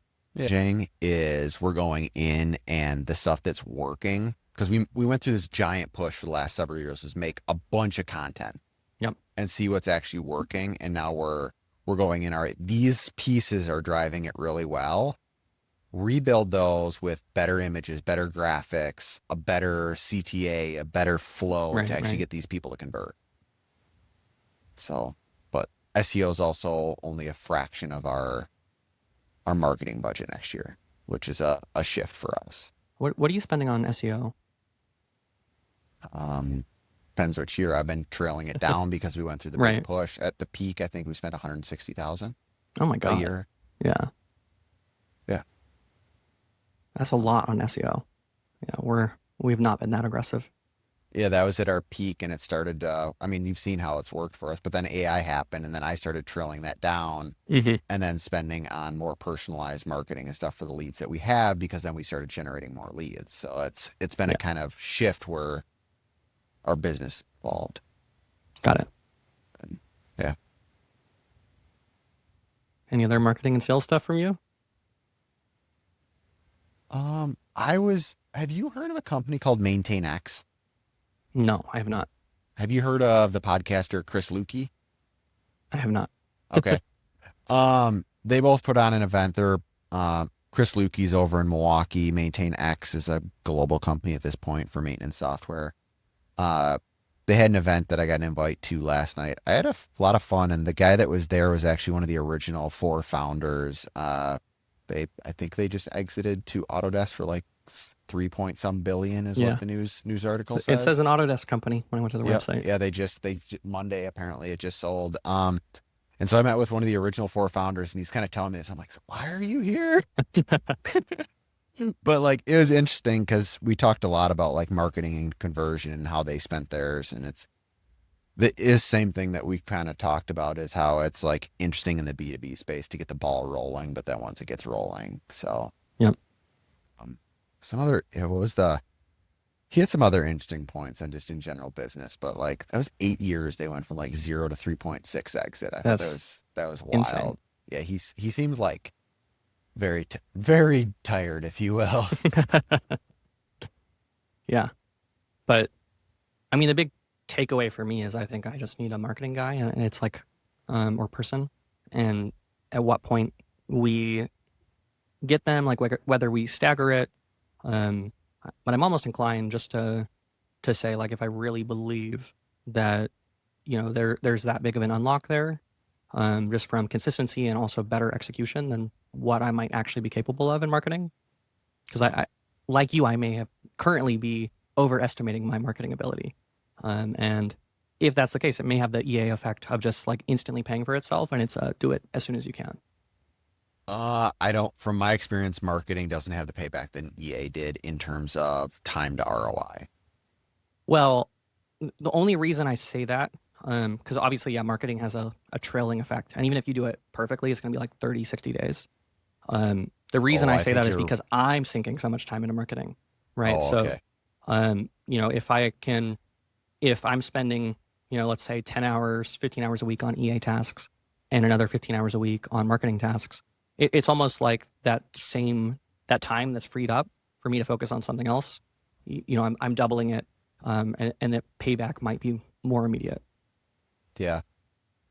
Jing is we're going in and the stuff that's working, because we went through this giant push for the last several years, was make a bunch of content. Yep. And see what's actually working. And now we're going in, all right, these pieces are driving it really well. Rebuild those with better images, better graphics, a better CTA, a better flow to actually get these people to convert. So, but SEO is also only a fraction of our marketing budget next year, which is a shift for us. What are you spending on SEO? Depends which year. I've been trailing it down because we went through the big push. At the peak, I think we spent 160,000. Oh my God. A year. Yeah. Yeah. That's a lot on SEO. Yeah, we've not been that aggressive. Yeah, that was at our peak, and it started. I mean, you've seen how it's worked for us, but then AI happened, and then I started trailing that down, and then spending on more personalized marketing and stuff for the leads that we have, because then we started generating more leads. So it's been a kind of shift where our business evolved. Got it. And, yeah. Any other marketing and sales stuff from you? Have you heard of a company called MaintainX? No, I have not. Have you heard of the podcaster Chris Lukey? I have not. Okay. They both put on an event. They're, Chris Lukey's over in Milwaukee. MaintainX is a global company at this point for maintenance software. They had an event that I got an invite to last night. I had a lot of fun, and the guy that was there was actually one of the original 4 founders. I think they just exited to Autodesk for like 3 point some billion is what the news article says. It says an Autodesk company when I went to the website. Yeah, they Monday apparently it just sold. And so I met with one of the original 4 founders, and he's kind of telling me this. I'm like, so why are you here? But like, it was interesting because we talked a lot about like marketing and conversion and how they spent theirs. And it's the same thing that we kind of talked about, is how it's like interesting in the B2B space to get the ball rolling, but then once it gets rolling. So, yep. He had some other interesting points on just in general business, but like that was 8 years. They went from like 0 to 3.6 exit. I thought that was wild. Insane. Yeah. He seemed like very tired, if you will. Yeah. But I mean, the big takeaway for me is I think I just need a marketing guy, and it's like, or person. And at what point we get them, like whether we stagger it, but I'm almost inclined just to say, like, if I really believe that, you know, there's that big of an unlock there, just from consistency and also better execution than what I might actually be capable of in marketing. Because I like you, I may have currently be overestimating my marketing ability. And if that's the case, it may have the EA effect of just like instantly paying for itself, and it's do it as soon as you can. From my experience, marketing doesn't have the payback that EA did in terms of time to ROI. Well, the only reason I say that, Because obviously, yeah, marketing has a trailing effect. And even if you do it perfectly, it's going to be like 30, 60 days. The reason I I say think that is you're. because I'm sinking so much time into marketing, right? Oh, So, okay. if I'm spending, let's say 10 hours, 15 hours a week on EA tasks and another 15 hours a week on marketing tasks, it's almost like that time that's freed up for me to focus on something else. I'm doubling it, and the payback might be more immediate. Yeah.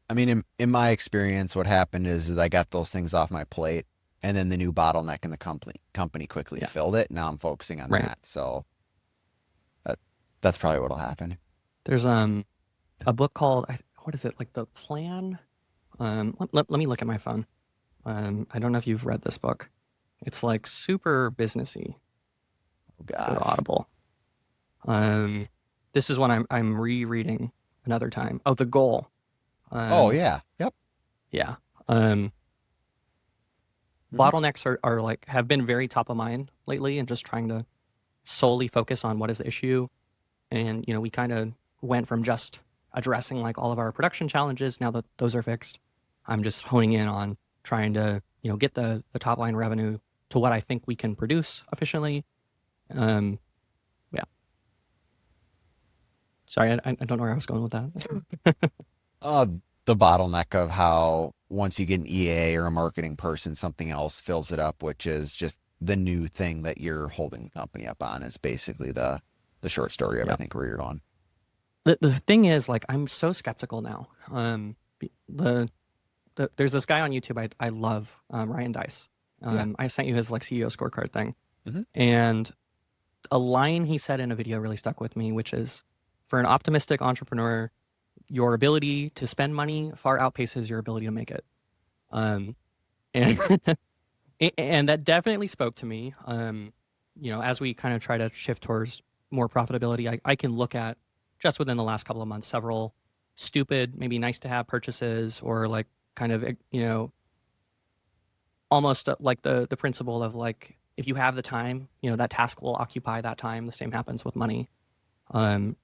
I mean, in my experience, what happened is I got those things off my plate, and then the new bottleneck in the company quickly Yeah. filled it. Now I'm focusing on Right. that. So that's probably what'll happen. There's a book called, what is it, like The Plan? Let me look at my phone. I don't know if you've read this book. It's like super businessy. Oh Go to gosh. Audible. This is one I'm rereading another time. Oh, The Goal. Oh Um, yeah. Yep. yeah. Um, Hmm. Bottlenecks are like have been very top of mind lately, and just trying to solely focus on what is the issue. And we kind of went from just addressing like all of our production challenges. Now that those are fixed, I'm just honing in on trying to get the top line revenue to what I think we can produce efficiently. Um, yeah. Sorry, I don't know where I was going with that. Uh, the bottleneck of how once you get an EA or a marketing person, something else fills it up, which is just the new thing that you're holding the company up on, is basically the short story of I Yeah. think where you're going. The thing is, like, I'm so skeptical now. There's this guy on YouTube I love, Ryan Deiss. Yeah. I sent you his like CEO scorecard thing, Hmm. and a line he said in a video really stuck with me, which is, for an optimistic entrepreneur, your ability to spend money far outpaces your ability to make it. Um, and and that definitely spoke to me. As we kind of try to shift towards more profitability, I can look at, just within the last couple of months, several stupid, maybe nice to have purchases, or like kind of, almost like the principle of like, if you have the time, that task will occupy that time. The same happens with money. Um,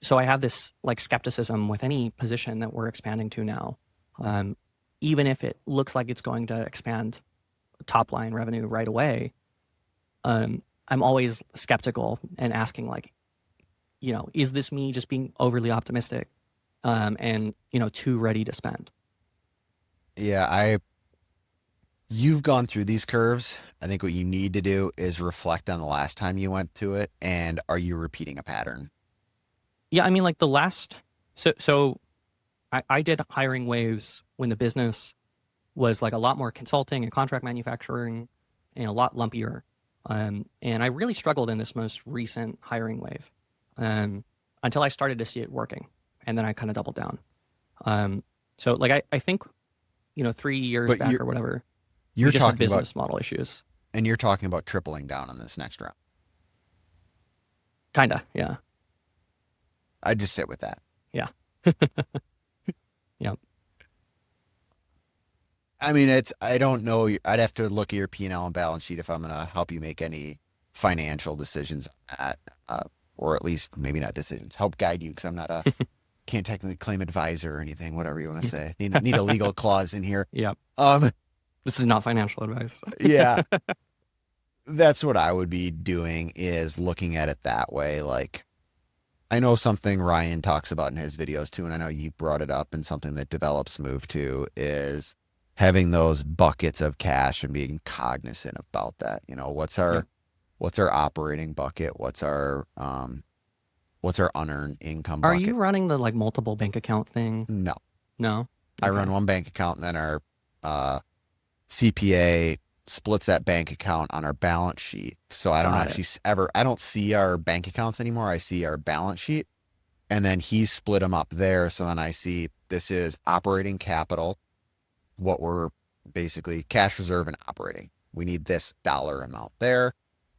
so I have this like skepticism with any position that we're expanding to now. Um, Even if it looks like it's going to expand top line revenue right away, I'm always skeptical and asking like, is this me just being overly optimistic, and too ready to spend? Yeah, you've gone through these curves. I think what you need to do is reflect on the last time you went to it, and are you repeating a pattern? Yeah, I mean, like the last, so I did hiring waves when the business was like a lot more consulting and contract manufacturing and a lot lumpier. And I really struggled in this most recent hiring wave, um, until I started to see it working. And then I kind of doubled down. Um, so like I think, 3 years But back or whatever, we you're just had talking about business model issues. and you're talking about tripling down on this next round. Kinda, yeah. I'd just sit with that. Yeah. Yeah. I mean, I don't know. I'd have to look at your P&L and balance sheet if I'm going to help you make any financial decisions at, or at least maybe not decisions, help guide you, because I'm not can't technically claim advisor or anything, whatever you want to say. Need a legal clause in here. Yeah. Um, This is not financial advice. yeah, that's what I would be doing, is looking at it that way. Like, I know something Ryan talks about in his videos too, and I know you brought it up, and something that develops move to is having those buckets of cash and being cognizant about that. Yep. What's our operating bucket? What's our unearned income Are bucket? you running the like multiple bank account thing? No, No? I Okay. run one bank account, and then our CPA splits that bank account on our balance sheet. So I don't Got it. actually I don't see our bank accounts anymore. I see our balance sheet, and then he split them up there. So then I see this is operating capital, what we're basically cash reserve and operating. We need this dollar amount there.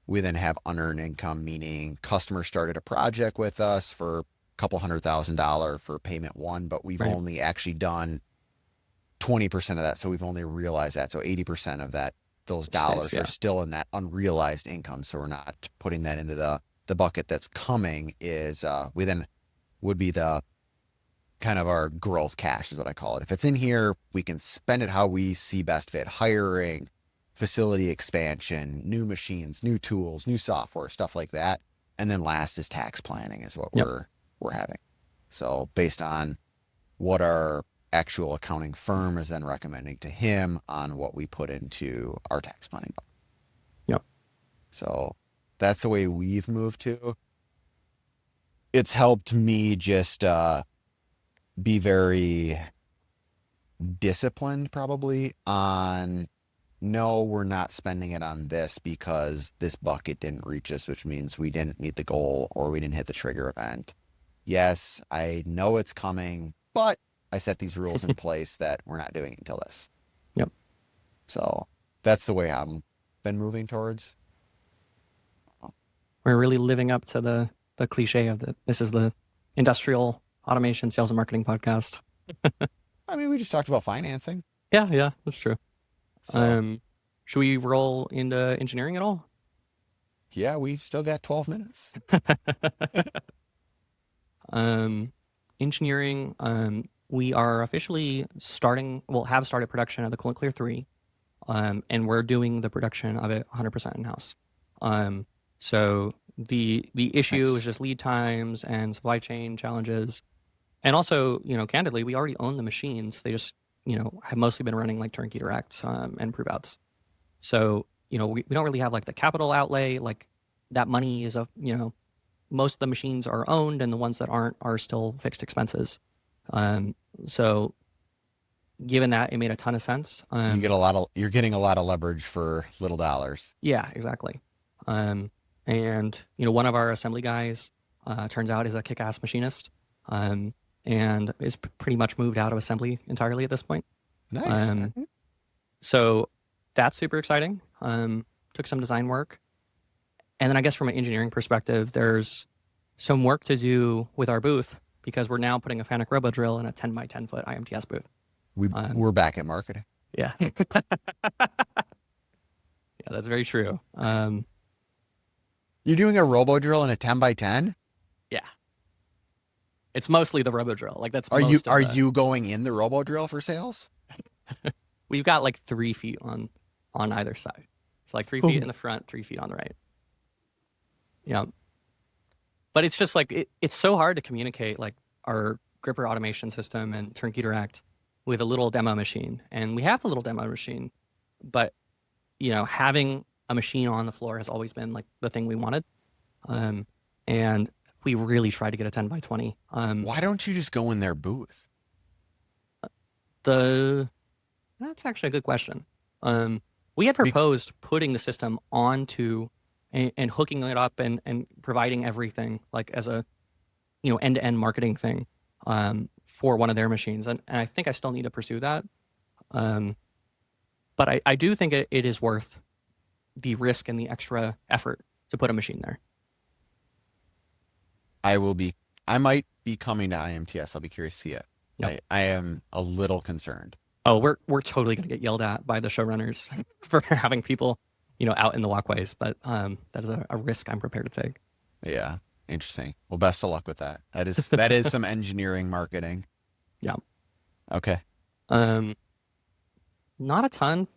We then have unearned income, meaning customer started a project with us for a couple $100,000 for payment one, but we've Right. only actually done 20% of that. So we've only realized that. So 80% of that, those dollars Stays, are yeah. still in that unrealized income. So we're not putting that into the bucket that's coming. Is we then would be the kind of our growth cash is what I call it. If it's in here, we can spend it how we see best fit. Hiring, facility expansion, new machines, new tools, new software, stuff like that. And then last is tax planning is what Yep. we're having. So based on what our actual accounting firm is then recommending to him on what we put into our tax planning. Yep. So that's the way we've moved to. It's helped me just be very disciplined probably on, no, we're not spending it on this because this bucket didn't reach us, which means we didn't meet the goal or we didn't hit the trigger event. Yes, I know it's coming, but I set these rules in place that we're not doing until this. Yep. So that's the way I've been moving towards. We're really living up to the cliche of this is the industrial automation sales and marketing podcast. I mean, we just talked about financing. Yeah, that's true. So, should we roll into engineering at all? yeah, we've still got 12 minutes. Engineering, we are officially have started production of the CoolantClear 3, and we're doing the production of it 100% in-house. So the issue Nice. is just lead times and supply chain challenges. And also, candidly, we already own the machines. They just, have mostly been running like turnkey directs and prove outs. So, we don't really have like the capital outlay. Like that money is most of the machines are owned and the ones that aren't are still fixed expenses. So given that, it made a ton of sense. You're getting a lot of leverage for little dollars. Yeah, exactly. And one of our assembly guys turns out is a kick-ass machinist, and is pretty much moved out of assembly entirely at this point. Nice. So that's super exciting. Took some design work. And then I guess from an engineering perspective, there's some work to do with our booth because we're now putting a Fanuc RoboDrill in a 10 by 10 foot IMTS booth. We're back at marketing. Yeah. Yeah, that's very true. You're doing a RoboDrill in a 10 by 10? Yeah. It's mostly the RoboDrill. Like that's Are you going in the RoboDrill for sales? We've got like 3 feet on either side. It's like 3 feet in the front, 3 feet on the right. Yeah. But it's just like it's so hard to communicate like our gripper automation system and turnkey direct with a little demo machine. And we have the little demo machine, but having a machine on the floor has always been like the thing we wanted. And we really tried to get a 10 by 20. Why don't you just go in their booth? That's actually a good question. We had proposed putting the system onto and hooking it up and providing everything like as a end-to-end marketing thing for one of their machines. And I think I still need to pursue that. But I do think it is worth the risk and the extra effort to put a machine there. I might be coming to IMTS. I'll be curious to see it. Yep. I am a little concerned. Oh, we're totally going to get yelled at by the showrunners for having people, out in the walkways. But that is a risk I'm prepared to take. Yeah. Interesting. Well, best of luck with that. That is some engineering marketing. Yeah. Okay. Not a ton.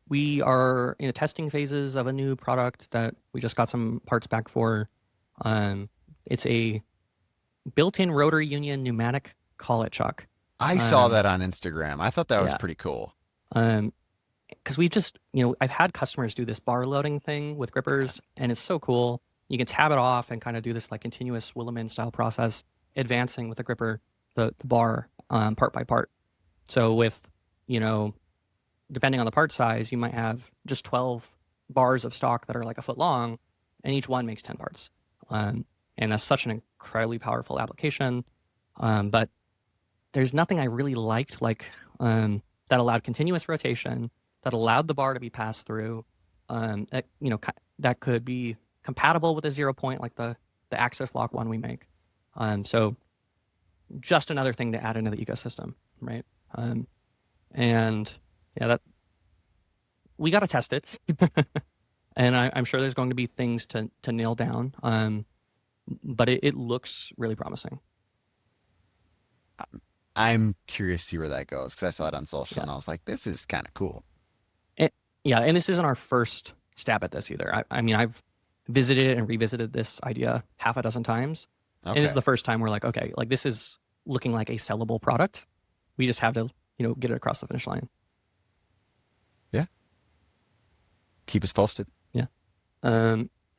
We are in the testing phases of a new product that we just got some parts back for. It's a built-in rotary union pneumatic collet chuck. I saw that on Instagram. I thought that was pretty cool. Because we just, I've had customers do this bar loading thing with grippers, and it's so cool. You can tab it off and kind of do this like continuous Williman style process, advancing with the gripper, the bar part by part. So with, depending on the part size, you might have just 12 bars of stock that are like a foot long, and each one makes 10 parts. And that's such an incredibly powerful application. But there's nothing I really liked like that allowed continuous rotation, that allowed the bar to be passed through, that could be compatible with a 0 point like the access lock one we make. So just another thing to add into the ecosystem, right? And yeah, that we got to test it. And I'm sure there's going to be things to nail down. But it looks really promising. I'm curious to see where that goes because I saw it on social Yeah. and I was like, this is kind of cool. Yeah, and this isn't our first stab at this either. I mean, I've visited and revisited this idea half a dozen times, and this is Okay. the first time we're like, okay, like this is looking like a sellable product. We just have to, get it across the finish line. Yeah. Keep us posted. Yeah.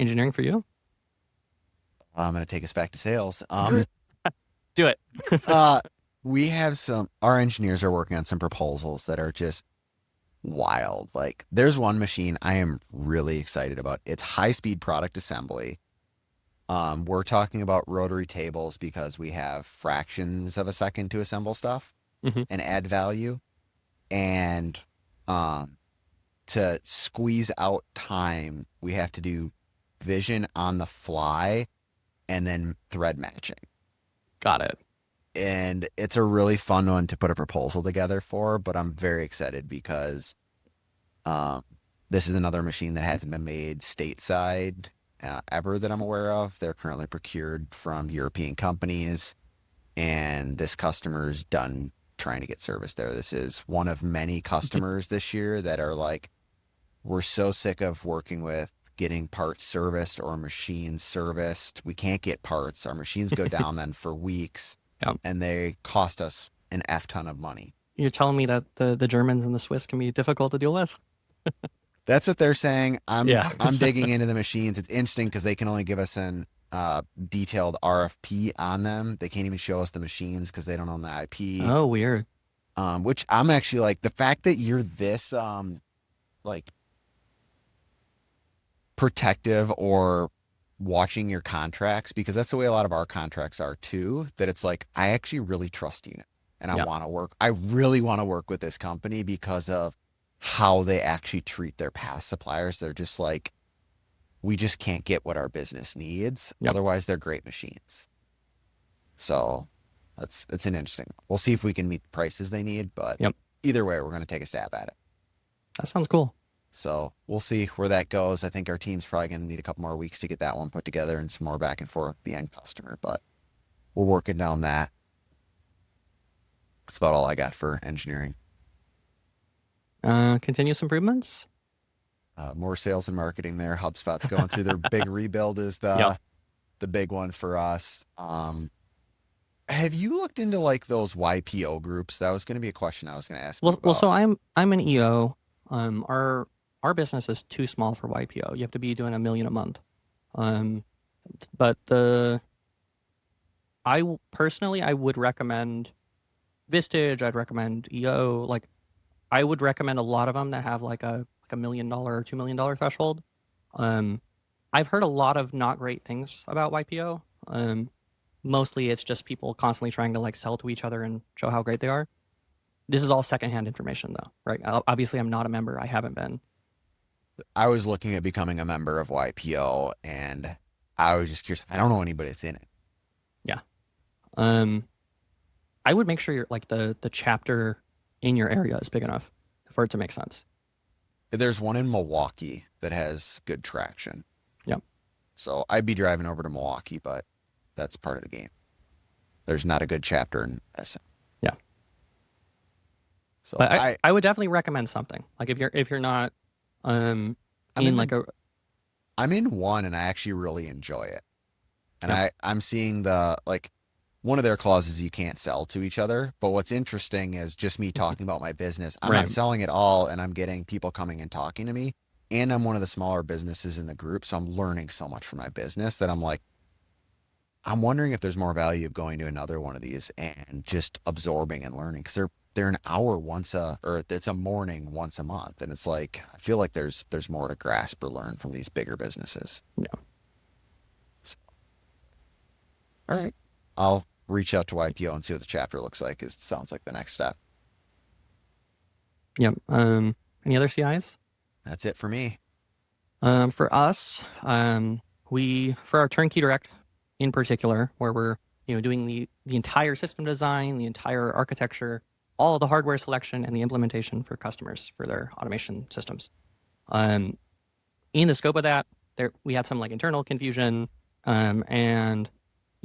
Engineering for you? I'm going to take us back to sales. Do it. We have our engineers are working on some proposals that are just wild. Like there's one machine I am really excited about. It's high speed product assembly. We're talking about rotary tables because we have fractions of a second to assemble stuff Mhm. and add value. And to squeeze out time, we have to do vision on the fly and then thread matching. Got it. And it's a really fun one to put a proposal together for, but I'm very excited because this is another machine that hasn't been made stateside ever that I'm aware of. They're currently procured from European companies, and this customer's done trying to get service there. This is one of many customers this year that are like, we're so sick of working with getting parts serviced or machines serviced. We can't get parts. Our machines go down then for weeks, Yeah. and they cost us an F ton of money. You're telling me that the Germans and the Swiss can be difficult to deal with? That's what they're saying. Yeah. I'm digging into the machines. It's interesting because they can only give us an detailed RFP on them. They can't even show us the machines because they don't own the IP. Oh, weird. Which I'm actually like the fact that you're this like protective or watching your contracts, because that's the way a lot of our contracts are too, that it's like I actually really trust you and Yeah. I really want to work with this company because of how they actually treat their past suppliers. They're just like, we just can't get what our business needs. Yep. Otherwise they're great machines. So it's an interesting, we'll see if we can meet the prices they need, but Yep. either way, we're going to take a stab at it. That sounds cool. So we'll see where that goes. I think our team's probably going to need a couple more weeks to get that one put together and some more back and forth with the end customer, but we're working down that. That's about all I got for engineering. Continuous improvements? More sales and marketing there. HubSpot's going through their big rebuild is the big one for us. Have you looked into like those YPO groups? That was going to be a question I was going to ask you about. Well, so I'm an EO. Our business is too small for YPO. You have to be doing $1 million a month. But personally, I would recommend Vistage. I'd recommend EO. Like, I would recommend a lot of them that have like a $1 million or $2 million threshold. I've heard a lot of not great things about YPO. Mostly it's just people constantly trying to like sell to each other and show how great they are. This is all secondhand information though, right? Obviously I'm not a member. I haven't been. I was looking at becoming a member of YPO and I was just curious. I don't know anybody that's in it. Yeah. I would make sure you're like the chapter in your area is big enough for it to make sense. There's one in Milwaukee that has good traction. Yep. So I'd be driving over to Milwaukee, but that's part of the game. There's not a good chapter in SM. Yeah. So but I would definitely recommend something. Like if you're not I'm in one and I actually really enjoy it. And Yep. I'm seeing one of their clauses you can't sell to each other. But what's interesting is just me talking about my business. I'm not selling it all, and I'm getting people coming and talking to me. And I'm one of the smaller businesses in the group. So I'm learning so much from my business that I'm like, I'm wondering if there's more value of going to another one of these and just absorbing and learning. Because they're an hour or it's a morning once a month. And it's like, I feel like there's more to grasp or learn from these bigger businesses. Yeah. So, all right. I'll reach out to YPO and see what the chapter looks like. It sounds like the next step. Yep. Any other CIs? That's it for me. For us, for our turnkey direct in particular, where we're doing the entire system design, the entire architecture, all of the hardware selection, and the implementation for customers for their automation systems. In the scope of that, we had some like internal confusion, and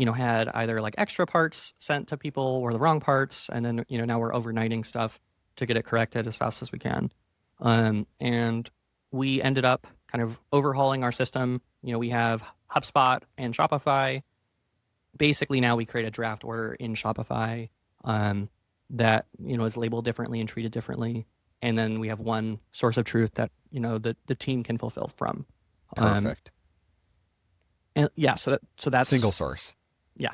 had either like extra parts sent to people or the wrong parts, and then now we're overnighting stuff to get it corrected as fast as we can. And we ended up kind of overhauling our system. We have HubSpot and Shopify. Basically, now we create a draft order in Shopify that is labeled differently and treated differently, and then we have one source of truth that the team can fulfill from. Perfect. And yeah, so that's single source. Yeah.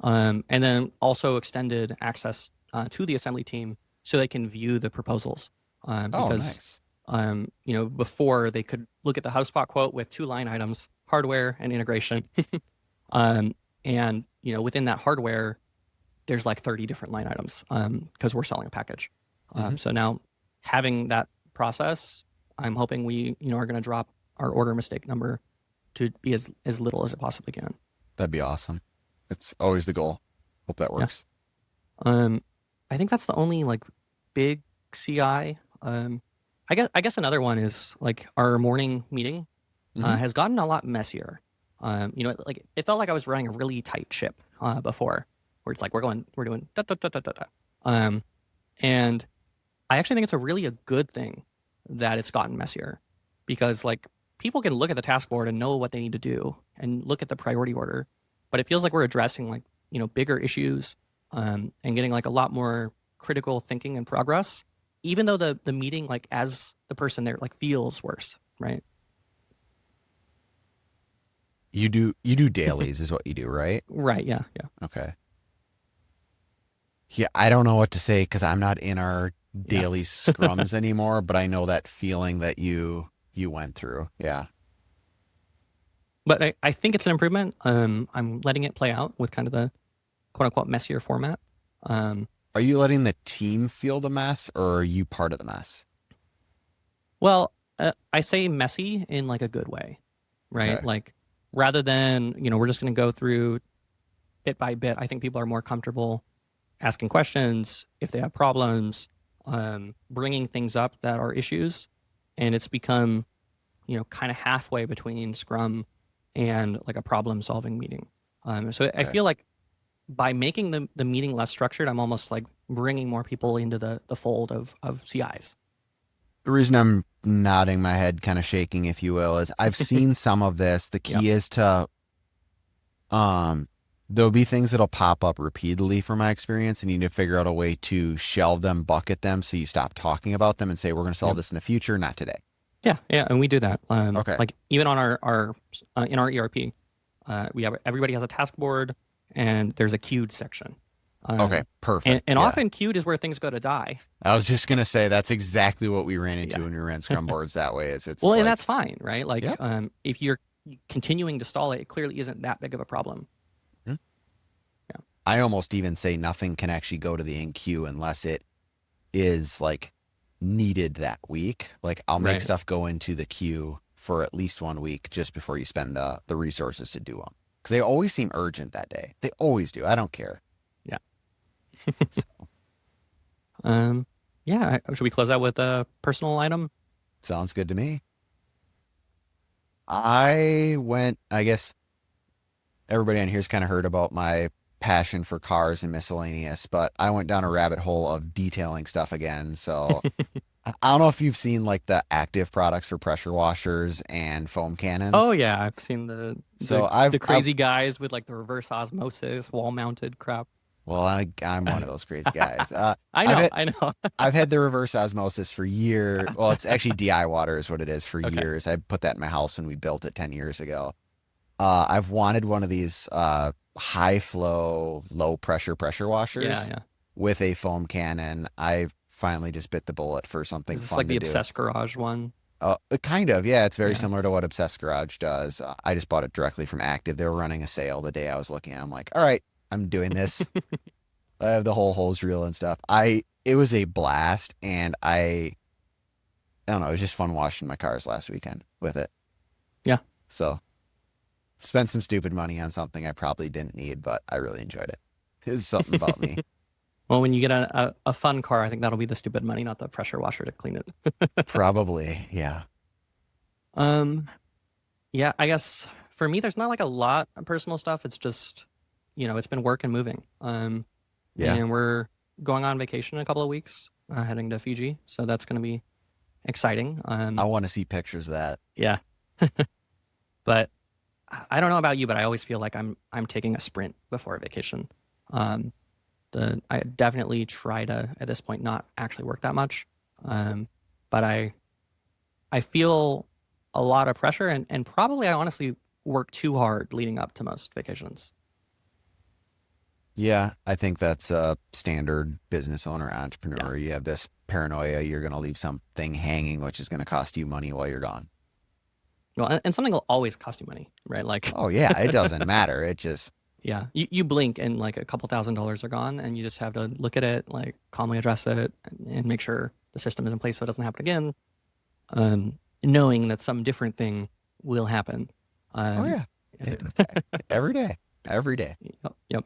And then also extended access to the assembly team so they can view the proposals. Because, nice. Before they could look at the HubSpot quote with 2 line items, hardware and integration. And within that hardware, there's like 30 different line items because we're selling a package. So now having that process, I'm hoping we are going to drop our order mistake number to be as little as it possibly can. That'd be awesome. It's always the goal. Hope that works. Yeah. I think that's the only like big CI. I guess another one is like our morning meeting has gotten a lot messier. Like it felt like I was running a really tight ship before, where it's like we're doing da da da da da da. And I actually think it's a good thing that it's gotten messier, because like people can look at the task board and know what they need to do and look at the priority order, but it feels like we're addressing like bigger issues and getting like a lot more critical thinking and progress, even though the meeting, like as the person there, like feels worse, right? You do dailies is what you do, right? Right. Yeah. Okay. Yeah, I don't know what to say because I'm not in our daily scrums anymore, but I know that feeling that you went through. Yeah. But I think it's an improvement. I'm letting it play out with kind of the quote unquote messier format. Are you letting the team feel the mess, or are you part of the mess? Well, I say messy in like a good way, right? Okay. Like rather than, we're just going to go through bit by bit. I think people are more comfortable asking questions if they have problems, bringing things up that are issues. And it's become, kind of halfway between Scrum and like a problem solving meeting. So I feel like by making the meeting less structured, I'm almost like bringing more people into the fold of CIs. The reason I'm nodding my head, kind of shaking, if you will, is I've seen some of this. The key is to, there'll be things that'll pop up repeatedly from my experience, and you need to figure out a way to shelve them, bucket them, so you stop talking about them and say, we're going to solve this in the future, not today. Yeah, and we do that. Okay. Like even on our in our ERP, everybody has a task board, and there's a queued section. Okay, perfect. And often queued is where things go to die. I was just gonna say that's exactly what we ran into when we ran Scrum boards that way. It's well, and that's fine, right? Like if you're continuing to stall it, it clearly isn't that big of a problem. Yeah. I almost even say nothing can actually go to the in queue unless it is like needed that week. Like I'll make stuff go into the queue for at least 1 week just before you spend the resources to do them, because they always seem urgent that day. They always do. I don't care. So. Should we close out with a personal item? Sounds good to me. I guess everybody on here's kind of heard about my passion for cars and miscellaneous, but I went down a rabbit hole of detailing stuff again. So I don't know if you've seen like the active products for pressure washers and foam cannons. Oh yeah, I've seen the crazy guys with like the reverse osmosis wall mounted crap. Well, I'm one of those crazy guys. I know. I've had the reverse osmosis for years. Well, it's actually DI water is what it is for years. I put that in my house when we built it 10 years ago. I've wanted one of these high flow, low pressure washers with a foam cannon. I finally just bit the bullet for something fun to do. Is this like the Obsessed Garage one? Kind of, yeah. It's very similar to what Obsessed Garage does. I just bought it directly from Active. They were running a sale the day I was looking at it. I'm like, all right, I'm doing this. I have the whole hose reel and stuff. It was a blast, and I don't know, it was just fun washing my cars last weekend with it. Yeah. So spent some stupid money on something I probably didn't need, but I really enjoyed it. It was something about me. Well, when you get a fun car, I think that'll be the stupid money, not the pressure washer to clean it. Probably, yeah. Yeah, I guess for me, there's not like a lot of personal stuff. It's just, it's been work and moving. Yeah. And we're going on vacation in a couple of weeks, heading to Fiji. So that's going to be exciting. I want to see pictures of that. Yeah. But I don't know about you, but I always feel like I'm taking a sprint before a vacation. I definitely try to, at this point, not actually work that much. But I feel a lot of pressure, and probably I honestly work too hard leading up to most vacations. Yeah, I think that's a standard business owner, entrepreneur. You have this paranoia you're going to leave something hanging, which is going to cost you money while you're gone. Well, and something will always cost you money, right? Like, Oh yeah, it doesn't matter. It just, yeah, you blink and like a couple $1,000s are gone, and you just have to look at it, like calmly address it, and make sure the system is in place so it doesn't happen again. Knowing that some different thing will happen. oh yeah, every day. Yep.